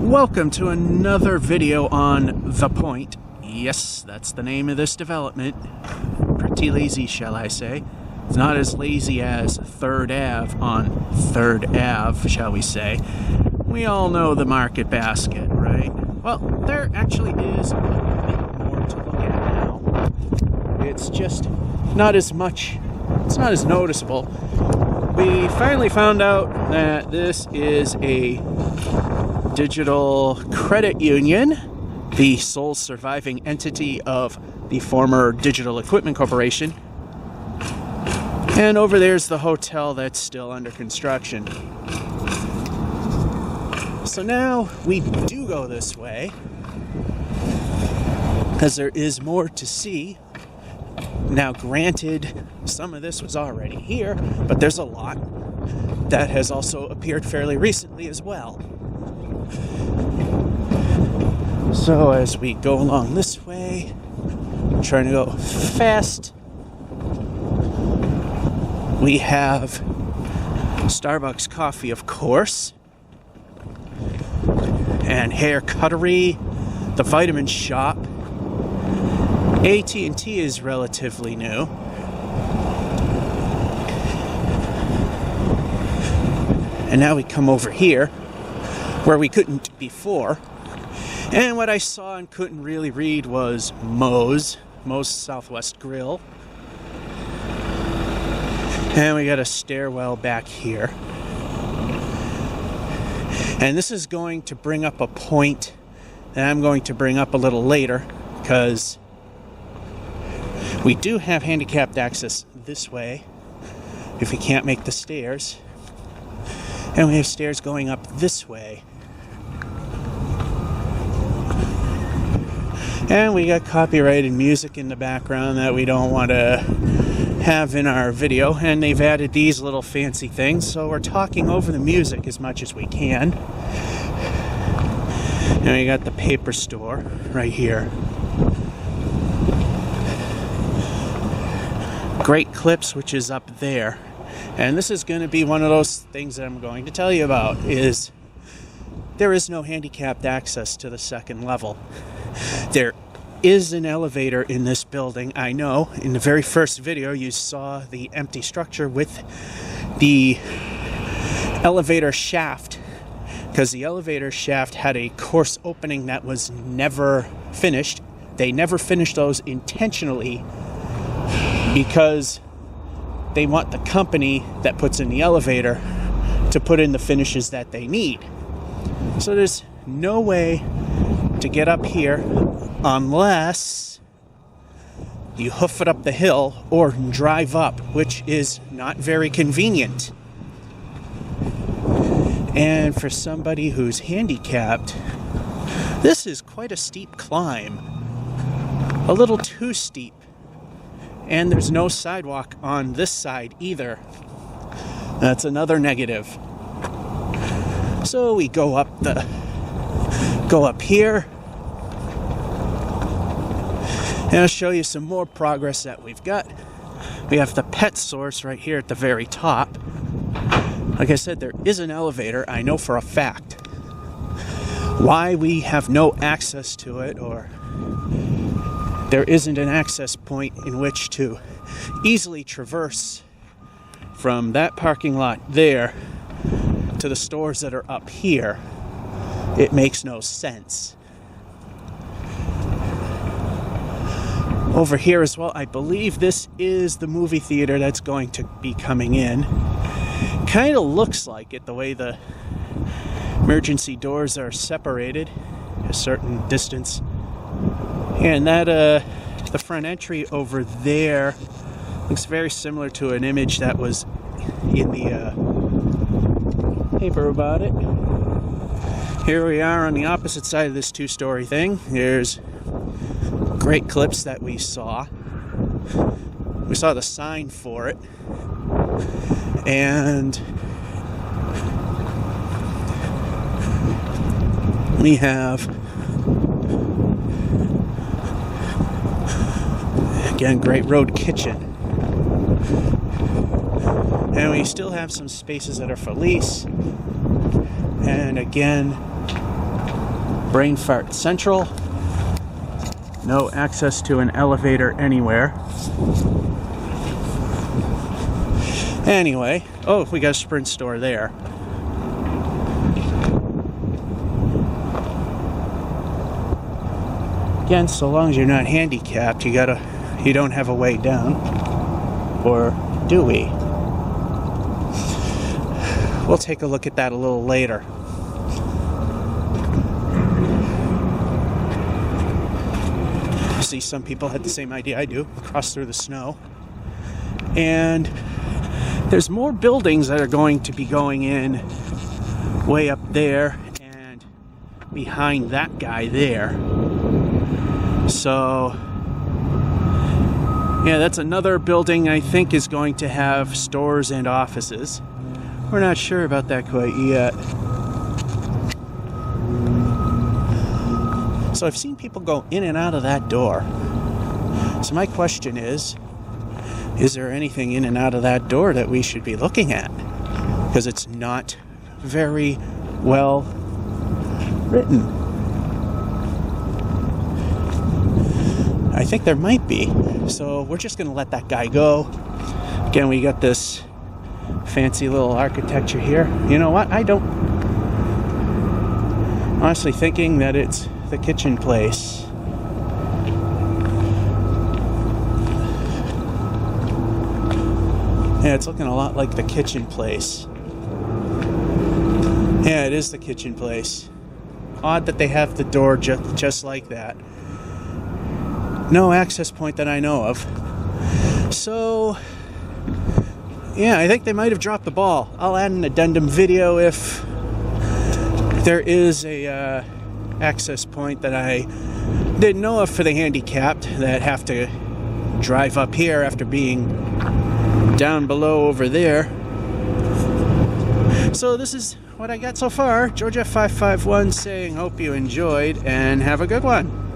Welcome to another video on The Point. Yes, that's the name of this development. Pretty lazy, shall I say. It's not as lazy as 3rd Ave on 3rd Ave, shall we say. We all know the Market Basket, right? Well, there actually is a little bit more to look at now. It's just not as much, it's not as noticeable. We finally found out that this is a digital credit union, the sole surviving entity of the former Digital Equipment Corporation. And over there's the hotel that's still under construction. So now we do go this way, because there is more to see. Now granted, some of this was already here, but there's a lot that has also appeared fairly recently as well. So as we go along this way, I'm trying to go fast. We have Starbucks coffee, of course, and hair cuttery, the vitamin shop. AT&T is relatively new. And now we come over here, where we couldn't before. And what I saw and couldn't really read was Moe's Southwest Grill. And we got a stairwell back here. And this is going to bring up a point that I'm going to bring up a little later, because we do have handicapped access this way if we can't make the stairs. And we have stairs going up this way. And we got copyrighted music in the background that we don't want to have in our video. And they've added these little fancy things, so we're talking over the music as much as we can. And we got the paper store right here. Great Clips, which is up there. And this is going to be one of those things that I'm going to tell you about, is there is no handicapped access to the second level. There is an elevator in this building. I know in the very first video you saw the empty structure with the elevator shaft, because the elevator shaft had a course opening that was never finished. They never finished those intentionally because they want the company that puts in the elevator to put in the finishes that they need. So there's no way to get up here unless you hoof it up the hill or drive up, which is not very convenient. And for somebody who's handicapped, this is quite a steep climb. A little too steep. And there's no sidewalk on this side either. That's another negative. So we go up here. And I'll show you some more progress that we've got. We have the pet source right here at the very top. Like I said, there is an elevator, I know for a fact. Why we have no access to it, or there isn't an access point in which to easily traverse from that parking lot there to the stores that are up here, it makes no sense. Over here as well, I believe this is the movie theater that's going to be coming in. Kind of looks like it, the way the emergency doors are separated a certain distance. And that, the front entry over there looks very similar to an image that was in the paper about it. Here we are on the opposite side of this two-story thing. There's Great Clips that we saw. We saw the sign for it. And we have, again, Great Road Kitchen. And we still have some spaces that are for lease. And again, Brain Fart Central. No access to an elevator anywhere. Anyway, oh, we got a Sprint store there. Again, so long as you're not handicapped, you don't have a way down. Or do we? We'll take a look at that a little later. See, some people had the same idea I do, cross through the snow. And there's more buildings that are going to be going in way up there and behind that guy there. So, yeah, that's another building I think is going to have stores and offices. We're not sure about that quite yet. So I've seen people go in and out of that door. So my question is there anything in and out of that door that we should be looking at? Because it's not very well written. I think there might be. So we're just going to let that guy go. Again, we got this fancy little architecture here. You know what? I don't... honestly thinking that it's the kitchen place. Yeah, it's looking a lot like the kitchen place. Yeah, it is the kitchen place. Odd that they have the door just like that. No access point that I know of. So, yeah, I think they might have dropped the ball. I'll add an addendum video if there is a access point that I didn't know of for the handicapped that have to drive up here after being down below over there. So this is what I got so far. Georgia 551 saying hope you enjoyed and have a good one.